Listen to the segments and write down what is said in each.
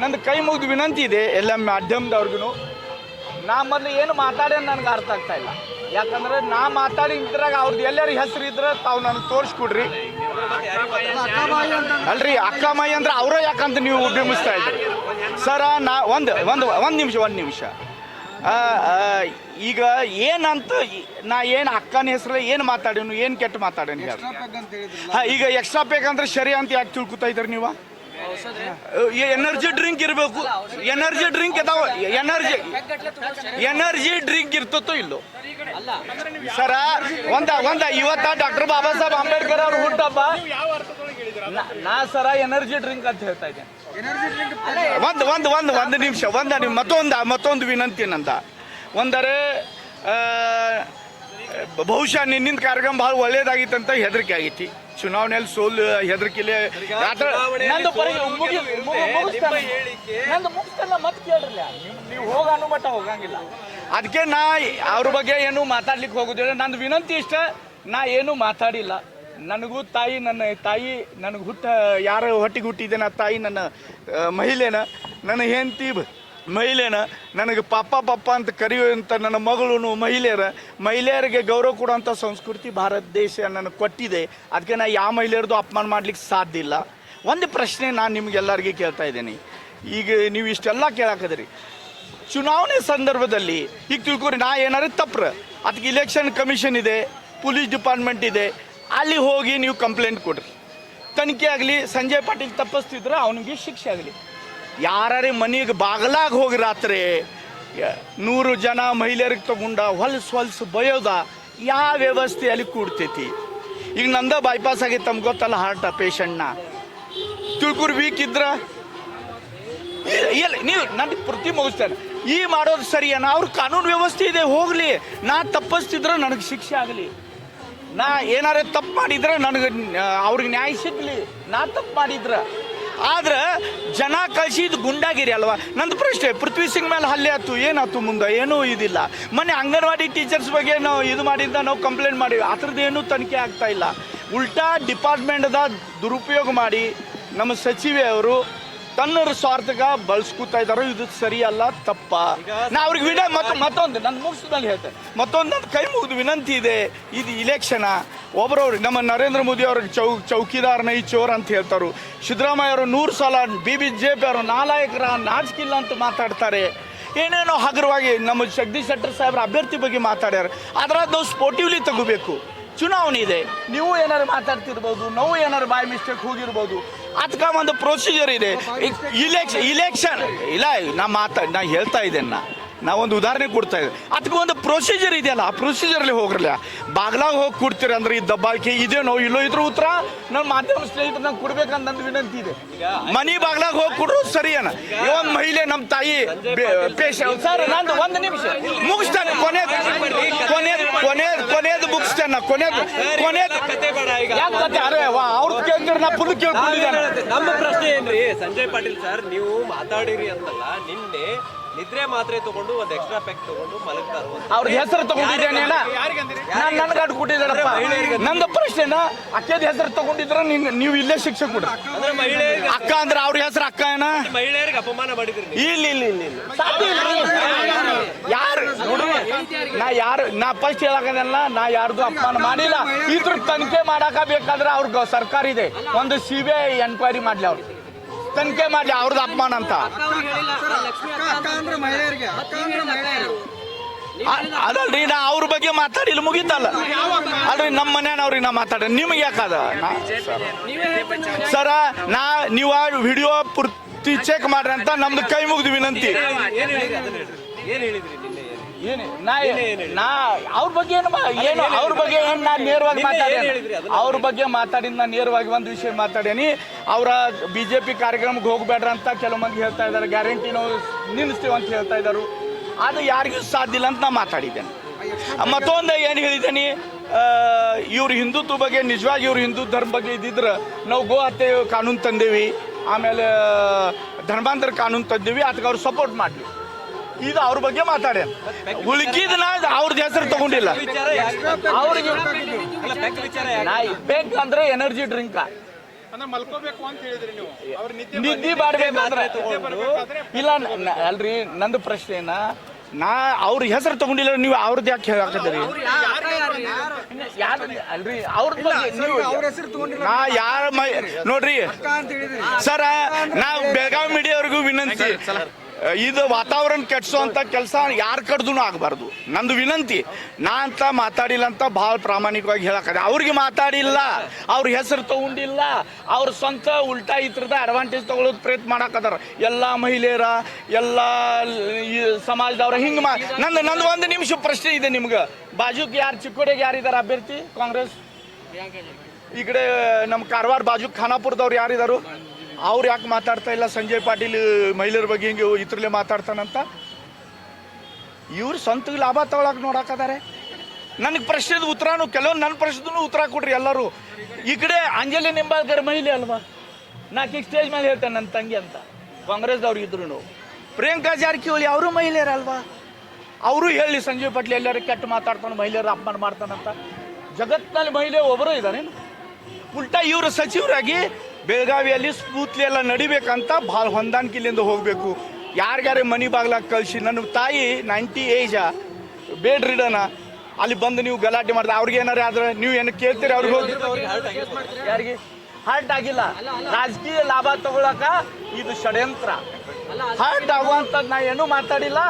ನಂದು ಕೈ ಮುಗಿದು ವಿನಂತಿ ಇದೆ ಎಲ್ಲ ಮಾಧ್ಯಮದವ್ರಿಗೂ. ನಾ ಮೊದಲು ಏನು ಮಾತಾಡೋದು ನನಗೆ ಅರ್ಥ ಆಗ್ತಾ ಇಲ್ಲ. ಯಾಕಂದ್ರೆ ನಾ ಮಾತಾಡಿ ಇದ್ರಾಗ ಅವ್ರದ್ದು ಎಲ್ಲರ ಹೆಸರು ಇದ್ರೆ ತಾವು ನನಗೆ ತೋರಿಸ್ಕೊಡ್ರಿ. ಅಲ್ರಿ ಅಕ್ಕ ಮಾಯಿ ಅಂದ್ರೆ ಅವರೇ ಯಾಕಂತ ನೀವು ಬಿಂಬಿಸ್ತಾ ಇದ್ರಿ ಸರ. ನಾ ಒಂದು ನಿಮಿಷ ಈಗ ಏನಂತ ನಾ ಏನು ಅಕ್ಕನ ಹೆಸರು ಏನು ಮಾತಾಡೋನು, ಏನು ಕೆಟ್ಟ ಮಾತಾಡೋನು ಹೇಳಿ. ಈಗ ಎಕ್ಸ್ಟ್ರಾ ಬೇಕಂದ್ರೆ ಸರಿ ಅಂತ ಯಾಕೆ ತಿಳ್ಕೊತಾ ಇದ್ರಿ ನೀವು? ಎನರ್ಜಿ ಡ್ರಿಂಕ್ ಇರಬೇಕು. ಎನರ್ಜಿ ಡ್ರಿಂಕ್ ಇದಾವ. ಎನರ್ಜಿ ಡ್ರಿಂಕ್ ಇರ್ತತೋ ಇಲ್ಲೋ ಸರ? ಇವತ್ತ ಡಾಕ್ಟರ್ ಬಾಬಾ ಸಾಹೇಬ್ ಅಂಬೇಡ್ಕರ್ ಅವ್ರ ಹುಟ್ಟಬ್ಬ. ನಾ ಸರ ಎನರ್ಜಿ ಡ್ರಿಂಕ್ ಅಂತ ಹೇಳ್ತಾ ಇದ್ದೇನೆ. ಒಂದು ನಿಮಿಷ ಮತ್ತೊಂದು ವಿನಂತಿ ನಂದ. ಒಂದರೆ ಬಹುಶಃ ನಿನ್ನಿಂದ ಕಾರ್ಯಕ್ರಮ ಭಾಳ ಒಳ್ಳೇದಾಗಿತ್ತಂತ ಹೆದರಿಕೆ ಆಗೈತಿ. ಚುನಾವಣೆಯಲ್ಲಿ ಸೋಲು ಹೆದರಿಕೆಲೆ ಮತ್ತೆ ಕೇಳ್ರಲ್ಲ, ನೀವು ಹೋಗಾನು ಮಟ್ಟ ಹೋಗಂಗಿಲ್ಲ. ಅದಕ್ಕೆ ನಾ ಅವ್ರ ಬಗ್ಗೆ ಏನು ಮಾತಾಡ್ಲಿಕ್ಕೆ ಹೋಗೋದಿಲ್ಲ. ನಂದು ವಿನಂತಿ ಇಷ್ಟ, ನಾ ಏನು ಮಾತಾಡಿಲ್ಲ. ನನಗೂ ತಾಯಿ, ನನ್ನ ತಾಯಿ ನನಗೆ ಯಾರ ಹೊಟ್ಟಿಗೆ ಹುಟ್ಟಿದ್ದೇನೆ ಆ ತಾಯಿ ನನ್ನ ಮಹಿಳೆನ, ನನ್ನ ಹೆಂಡತಿ ಮಹಿಳೆನ, ನನಗೆ ಪಾಪ ಅಂತ ಕರೆಯುವಂಥ ನನ್ನ ಮಗಳು ಮಹಿಳೆಯರಿಗೆ ಗೌರವ ಕೊಡುವಂಥ ಸಂಸ್ಕೃತಿ ಭಾರತ ದೇಶ ನನಗೆ ಕೊಟ್ಟಿದೆ. ಅದಕ್ಕೆ ನಾ ಯಾವ ಮಹಿಳೆಯರದು ಅಪಮಾನ ಮಾಡ್ಲಿಕ್ಕೆ ಸಾಧ್ಯ ಇಲ್ಲ. ಒಂದು ಪ್ರಶ್ನೆ ನಾನು ನಿಮಗೆಲ್ಲರಿಗೆ ಕೇಳ್ತಾ ಇದ್ದೀನಿ. ಈಗ ನೀವು ಇಷ್ಟೆಲ್ಲ ಕೇಳಾಕದ್ರಿ, ಚುನಾವಣೆ ಸಂದರ್ಭದಲ್ಲಿ ಈಗ ತಿಳ್ಕೊರಿ, ನಾ ಏನಾರು ತಪ್ಪ್ರ ಅದಕ್ಕೆ ಇಲೆಕ್ಷನ್ ಕಮಿಷನ್ ಇದೆ, ಪೊಲೀಸ್ ಡಿಪಾರ್ಟ್ಮೆಂಟ್ ಇದೆ, ಅಲ್ಲಿ ಹೋಗಿ ನೀವು ಕಂಪ್ಲೇಂಟ್ ಕೊಡ್ರಿ. ತನಿಖೆ ಆಗಲಿ, ಸಂಜಯ್ ಪಾಟೀಲ್ ತಪ್ಪಿಸ್ತಿದ್ರೆ ಅವನಿಗೆ ಶಿಕ್ಷೆ ಆಗಲಿ. ಯಾರೇ ಮನೆಗೆ ಬಾಗಲಾಗ ಹೋಗಿ ರಾತ್ರಿ 100 ಜನ ಮಹಿಳೆಯರಿಗೆ ತಗೊಂಡ ಹೊಲ್ಸು ಬಯೋದ ಯಾವ ವ್ಯವಸ್ಥೆ ಅಲ್ಲಿ ಕೂಡ್ತೈತಿ? ಈಗ ನಂದ ಬೈಪಾಸ್ ಆಗೈತೆ, ತಮ್ಗೆ ಗೊತ್ತಲ್ಲ, ಹಾರ್ಟ್ ಪೇಷಂಟ್ನ ತಿಳ್ಕೊರಿ. ವೀಕ್ ಇದ್ರ ಇಲ್ಲ, ನೀವು ನನಗೆ ಪ್ರತಿ ಮುಗಿಸ್ತಾರೆ. ಈ ಮಾಡೋದು ಸರಿಯೇನ? ಅವ್ರ ಕಾನೂನು ವ್ಯವಸ್ಥೆ ಇದೆ, ಹೋಗಲಿ. ನಾ ತಪ್ಪಿಸ್ತಿದ್ರೆ ನನಗೆ ಶಿಕ್ಷೆ ಆಗಲಿ. ನಾ ಏನಾರೇ ತಪ್ಪು ಮಾಡಿದ್ರೆ ನನಗೆ ಅವ್ರಿಗೆ ನ್ಯಾಯ ಸಿಗಲಿ. ನಾ ತಪ್ಪು ಮಾಡಿದ್ರೆ ಆದ್ರೆ ಜನ ಕಳಿಸಿದ ಗುಂಡಾಗಿರಿ ಅಲ್ವಾ? ನಂದು ಪ್ರಶ್ನೆ, ಪೃಥ್ವಿ ಸಿಂಗ್ ಮೇಲೆ ಹಲ್ಲೆ ಆಯ್ತು, ಏನಾಯ್ತು ಮುಂದೆ? ಏನೂ ಇದಿಲ್ಲ. ಮೊನ್ನೆ ಅಂಗನವಾಡಿ ಟೀಚರ್ಸ್ ಬಗ್ಗೆ ನಾವು ಇದು ಮಾಡಿದ್ದ ನಾವು ಕಂಪ್ಲೇಂಟ್ ಮಾಡಿವಿ, ಆ ಥರದ್ದು ಏನೂ ತನಿಖೆ ಆಗ್ತಾ ಇಲ್ಲ. ಉಲ್ಟಾ ಡಿಪಾರ್ಟ್ಮೆಂಟ್ದ ದುರುಪಯೋಗ ಮಾಡಿ ನಮ್ಮ ಸಚಿವೆಯವರು ತನ್ನ ಸ್ವಾರ್ಥಕ್ಕೆ ಬಳಸ್ಕೊತಾ ಇದ್ದಾರೋ, ಇದು ಸರಿಯಲ್ಲ, ತಪ್ಪ. ನಾ ಅವ್ರಿಗೆ ವಿಡಿಯೋ ಮತ್ತೊಂದು ನನ್ನ ಮುಗಿಸಿದಲ್ಲಿ ಹೇಳ್ತೇನೆ. ಮತ್ತೊಂದು ಕೈ ಮುಗಿದು ವಿನಂತಿ ಇದೆ. ಇದು ಇಲೆಕ್ಷನ. ಒಬ್ಬರವ್ರು ನಮ್ಮ ನರೇಂದ್ರ ಮೋದಿ ಅವ್ರಿಗೆ ಚೌಕಿದಾರ್ ನೈ ಚೋರ್ ಅಂತ ಹೇಳ್ತಾರೆ. ಸಿದ್ದರಾಮಯ್ಯ ಅವರು 100 ಸಲ BJP ಅವರು ನಾಲಾಯಕರ ನಾಚಿಕಿಲ್ಲ ಅಂತ ಮಾತಾಡ್ತಾರೆ. ಏನೇನೋ ಹಗುರವಾಗಿ ನಮ್ಮ ಜಗದೀಶ್ ಶೆಟ್ಟರ್ ಸಾಹೇಬ್ರ ಅಭ್ಯರ್ಥಿ ಬಗ್ಗೆ ಮಾತಾಡ್ಯಾರ. ಅದರದ್ದು ಸ್ಪೋರ್ಟಿವ್ಲಿ ತಗೋಬೇಕು. ಚುನಾವಣೆ ಇದೆ, ನೀವು ಏನಾರು ಮಾತಾಡ್ತಿರ್ಬೋದು, ನಾವು ಏನಾರು ಬಾಯ್ ಮಿಸ್ಟೇಕ್ ಹೋಗಿರ್ಬೋದು. ಅದಕ್ಕೆ ಒಂದು ಪ್ರೊಸೀಜರ್ ಇದೆ. ಇಲೆಕ್ಷನ್ ಇಲ್ಲ, ನಾ ಹೇಳ್ತಾ ಇದ್ದೇನೆ. ನಾವೊಂದು ಉದಾಹರಣೆ ಕೊಡ್ತಾ ಇದ್ದೆ. ಅದಕ್ಕೆ ಒಂದು ಪ್ರೊಸೀಜರ್ ಇದೆಯಲ್ಲ, ಆ ಪ್ರೊಸೀಜರ್ಲಿ ಹೋಗ್ರಲ್ಲ. ಬಾಗ್ಲಾಗ ಹೋಗಿ ಕೊಡ್ತೀರಿ ಅಂದ್ರೆ ಈ ದಬ್ಬಾಳಿಕೆ ಇದೇನೋ ಇಲ್ಲೋ ಇದ್ರ ಉತ್ತರ ನನ್ನ ಮಾಧ್ಯಮ ಸ್ನೇಹಿತರು ನಂಗೆ ಕೊಡ್ಬೇಕಂತ ನಂದು ವಿನಂತಿ ಇದೆ. ಮನೆ ಬಾಗ್ಲಾಗ ಹೋಗಿ ಕೊಡ್ರು ಸರಿಯೇನ? ಒಂದು ಮಹಿಳೆ ನಮ್ಮ ತಾಯಿ ಪೇಷಂಟ್ ಸರ್, ನಂದು ಒಂದು ನಿಮಿಷ ಮುಗಿಸ್ತಾನೆ. ಕೊನೆಯದು ಮುಗಿಸ್ತೇನೆ. ಕೊನೆಯದು ಅರೆ ಅವ್ರದ್ದು ಕೇಳ್ತಾರೆ, ನಾ ಫುಲ್ ಕೇಳ್ಕೊಂಡಿದ್ದೇನೆ. ನಮ್ಮ ಪ್ರಶ್ನೆ ಏನ್ರಿ ಸಂಜಯ್ ಪಾಟೀಲ್ ಸರ್, ನೀವು ಮಾತಾಡಿರಿ ಅಂತಲ್ಲ, ನಿನ್ನೆ ನಿದ್ರೆ ಮಾತ್ರೆ ತಗೊಂಡು ಒಂದು ಎಕ್ಸ್ಟ್ರಾ ಪ್ಯಾಕ್ ತಗೊಂಡು ಮಲಗ್ತಾರ. ಅವ್ರ ಹೆಸರು ತಗೊಂಡಿದ್ದೇನೆ, ನಾನು ನನಗೆ ಅಡ್ಡು ಕೊಟ್ಟಿದ್ದಾರಪ್ಪ. ನಂದು ಪ್ರಶ್ನೆನ ಅಕ್ಕದ ಹೆಸರು ತಗೊಂಡಿದ್ರೆ ನೀವು ಇಲ್ಲೇ ಶಿಕ್ಷೆ ಕೊಡ್ರಿ. ಅಕ್ಕ ಅಂದ್ರೆ ಅವ್ರ ಹೆಸರು ಅಕ್ಕ ಏನ? ಮಹಿಳೆಯರಿಗೆ ಅಪಮಾನ ಮಾಡಿದ್ರಿ. ಇಲ್ಲ ಯಾರು ನಾ ಫಸ್ಟ್ ಹೇಳಕಲ್ಲ, ನಾ ಯಾರ್ದು ಅಪಮಾನ ಮಾಡಿಲ್ಲ. ಇದ್ರ ತನಿಖೆ ಮಾಡಾಕ ಬೇಕಾದ್ರೆ ಅವ್ರಿಗೆ ಸರ್ಕಾರ ಇದೆ, ಒಂದು CBI ಎನ್ಕ್ವೈರಿ ಮಾಡ್ಲಿ, ಅವ್ರು ತನಿಖೆ ಮಾಡ್ಲಿ ಅವ್ರದ್ದು ಅಪಮಾನ ಅಂತ. ಅದಲ್ರಿ, ನಾ ಅವ್ರ ಬಗ್ಗೆ ಮಾತಾಡಿಲ್ಲ, ಮುಗಿತಲ್ಲ. ಅಲ್ರಿ ನಮ್ಮ ಮನೆಯವ್ರಿಗೆ ನಾ ಮಾತಾಡ, ನಿಮ್ಗೆ ಯಾಕದ ಸರ? ನೀವು ಆ ವಿಡಿಯೋ ಪೂರ್ತಿ ಚೆಕ್ ಮಾಡ್ರಿ ಅಂತ ನಮ್ದು ಕೈ ಮುಗಿದು ವಿನಂತಿ. ನಾ ಅವ್ರ ಬಗ್ಗೆ ಏನು ಅವ್ರ ಬಗ್ಗೆ ಏನು ನಾ ನೇರವಾಗಿ ಮಾತಾಡೇನಿ. ಅವ್ರ ಬಗ್ಗೆ ಮಾತಾಡಿದ ನಾ ನೇರವಾಗಿ ಒಂದು ವಿಷಯ ಮಾತಾಡೇನಿ. ಅವರ BJP ಕಾರ್ಯಕ್ರಮಕ್ಕೆ ಹೋಗ್ಬೇಡ್ರ ಅಂತ ಕೆಲವು ಮಂದಿ ಹೇಳ್ತಾ ಇದ್ದಾರೆ. ಗ್ಯಾರಂಟಿ ನಾವು ನಿಲ್ಲಿಸ್ತೀವಿ ಅಂತ ಹೇಳ್ತಾ ಇದ್ದಾರೆ. ಅದು ಯಾರಿಗೂ ಸಾಧ್ಯ ಇಲ್ಲ ಅಂತ ನಾ ಮಾತಾಡಿದ್ದೇನೆ. ಮತ್ತೊಂದು ಏನು ಹೇಳಿದ್ದೇನೆ, ಇವ್ರ ಹಿಂದುತ್ವ ಬಗ್ಗೆ, ನಿಜವಾಗಿ ಇವ್ರ ಹಿಂದೂ ಧರ್ಮ ಬಗ್ಗೆ ಇದ್ದಿದ್ರೆ ನಾವು ಗೋ ಹತ್ಯೆ ಕಾನೂನು ತಂದೇವಿ, ಆಮೇಲೆ ಧರ್ಮಾಂತರ ಕಾನೂನು ತಂದೇವಿ, ಅದಕ್ಕೆ ಅವ್ರು ಸಪೋರ್ಟ್ ಮಾಡಲಿ. ಇದು ಅವ್ರ ಬಗ್ಗೆ ಮಾತಾಡ್ಯಾನ. ಉಳ್ಕಿದ್ನ ಅವ್ರದ್ದು ಹೆಸರು ತಗೊಂಡಿಲ್ಲ. ಅವ್ರಿಗೆ ಬೆಕ್ ಅಂದ್ರೆ ಎನರ್ಜಿ ಡ್ರಿಂಕ, ಅಂದ್ರೆ ಮಲ್ಕೋಬೇಕು ಅಂತ ಹೇಳಿದ್ರಿ ನೀವು ಅವ್ರ ನಿದ್ದೆ ಮಾಡ್ಬೇಕಂದ್ರೆ ಇಲ್ಲ ಅಲ್ರಿ ನಂದು ಪ್ರಶ್ನೆ ನಾ ಅವ್ರ ಹೆಸರು ತಗೊಂಡಿಲ್ಲ ನೀವು ಅವ್ರದ್ದು ಯಾಕೆ ಹೇಳಾಕತ್ತೀರಿ ಅಲ್ರಿ ನಾ ಯಾರ ನೋಡ್ರಿ ಸರ ನಾವು ಬೆಳಗಾವಿ ಮೀಡಿಯಾವ್ರಿಗೂ ವಿನಂತಿ, ಇದು ವಾತಾವರಣ ಕೆಡ್ಸೋಂಥ ಕೆಲಸ ಯಾರ ಕಡ್ದು ಆಗಬಾರ್ದು. ನಂದು ವಿನಂತಿ, ನಾ ಅಂತ ಮಾತಾಡಿಲ್ಲ ಅಂತ ಭಾಳ ಪ್ರಾಮಾಣಿಕವಾಗಿ ಹೇಳಕದೆ. ಅವ್ರಿಗೆ ಮಾತಾಡಿಲ್ಲ, ಅವ್ರ ಹೆಸರು ತಗೊಂಡಿಲ್ಲ, ಅವ್ರ ಸ್ವಂತ ಉಲ್ಟಾ ಈ ಥರದ ಅಡ್ವಾಂಟೇಜ್ ತಗೊಳ್ಳೋದು ಪ್ರಯತ್ನ ಮಾಡಾಕತ್ತಾರ. ಎಲ್ಲ ಮಹಿಳೆಯರ ಎಲ್ಲ ಈ ಸಮಾಜದವ್ರ ಹಿಂಗೆ ನಂದು ಒಂದು ನಿಮಿಷ ಪ್ರಶ್ನೆ ಇದೆ ನಿಮ್ಗೆ. ಬಾಜುಕ್ ಯಾರು ಚಿಕ್ಕೋಡಿಗೆ ಯಾರಿದ್ದಾರೆ ಅಭ್ಯರ್ಥಿ ಕಾಂಗ್ರೆಸ್? ಈ ಕಡೆ ನಮ್ಮ ಕಾರವಾರ ಬಾಜು ಖಾನಾಪುರದವ್ರು ಯಾರಿದಾರು? ಅವ್ರು ಯಾಕೆ ಮಾತಾಡ್ತಾ ಇಲ್ಲ? ಸಂಜಯ್ ಪಾಟೀಲ್ ಮಹಿಳೆಯರ ಬಗ್ಗೆ ಹಿಂಗೆ ಇದ್ರಲ್ಲೇ ಮಾತಾಡ್ತಾನಂತ. ಇವ್ರು ಸ್ವಂತ ಲಾಭ ತಗೊಳಕ್ ನೋಡಾಕದಾರೆ. ನನಗೆ ಪ್ರಶ್ನೆದ ಉತ್ತರನು ಕೆಲವೊಂದು ನನ್ನ ಪ್ರಶ್ನೆನೂ ಉತ್ತರ ಕೊಡ್ರಿ ಎಲ್ಲರೂ. ಈ ಕಡೆ ಅಂಜಲಿ ನಿಂಬಾಳ್ಕರ್ ಮಹಿಳೆ ಅಲ್ವಾ? ನಾಕೀಗ ಸ್ಟೇಜ್ ಮೇಲೆ ಹೇಳ್ತೇನೆ ನನ್ನ ತಂಗಿ ಅಂತ, ಕಾಂಗ್ರೆಸ್ದವ್ರು ಇದ್ರು. ಪ್ರಿಯಾಂಕಾ ಜಾರಕಿಹೊಳಿ ಅವರು ಮಹಿಳೆಯರಲ್ವಾ? ಅವರು ಹೇಳಿ ಸಂಜಯ್ ಪಾಟೀಲ್ ಎಲ್ಲರೂ ಕೆಟ್ಟ ಮಾತಾಡ್ತಾನೆ, ಮಹಿಳೆಯರು ಅಪಮಾನ ಮಾಡ್ತಾನಂತ. ಜಗತ್ತಿನಲ್ಲಿ ಮಹಿಳೆ ಒಬ್ಬರು ಇದ್ದಾರೇನು? ಉಲ್ಟಾ ಇವರು ಸಚಿವರಾಗಿ ಬೆಳಗಾವಿಯಲ್ಲಿ ಸ್ಫೂರ್ತಿ ಎಲ್ಲ ನಡಿಬೇಕಂತ ಭಾಳ ಹೊಂದಾಣಿಕೆಯಿಂದ ಹೋಗಬೇಕು. ಯಾರ್ಯಾರೇ ಮನೆ ಬಾಗ್ಲಾಗ ಕಳಿಸಿ, ನನ್ನ ತಾಯಿ 90 ಏಜ ಬೇಡ್ ರಿಡನ, ಅಲ್ಲಿ ಬಂದು ನೀವು ಗಲಾಟೆ ಮಾಡಿದ್ರೆ ಅವ್ರಿಗೆ ಏನಾರು ಆದ್ರೆ ನೀವು ಏನು ಕೇಳ್ತೀರಿ? ಅವ್ರಿಗೆ ಹೋಗಿ ಯಾರಿಗೆ ಹಾರ್ಟ್ ಆಗಿಲ್ಲ, ರಾಜಕೀಯ ಲಾಭ ತಗೊಳಕ ಇದು ಷಡ್ಯಂತ್ರ. ಹಾರ್ಟ್ ಆಗುವಂಥದ್ದು ನಾ ಏನೂ ಮಾತಾಡಿಲ್ಲ,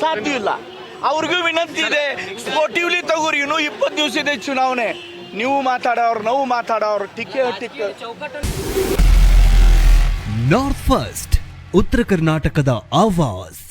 ಸಾಧ್ಯ ಇಲ್ಲ. ಅವ್ರಿಗೂ ವಿನಂತಿ ಇದೆ, ಸ್ಪೋರ್ಟಿವ್ಲಿ ತಗೋರಿ. ಇನ್ನೂ 20 ದಿವಸ ಇದೆ ಚುನಾವಣೆ. ನೀವು ಮಾತಾಡೋರು, ನಾವು ಮಾತಾಡೋರು, ಟಿಕೆ ನಾರ್ತ್ ಫಸ್ಟ್ ಉತ್ತರ ಕರ್ನಾಟಕದ ಆವಾಜ್.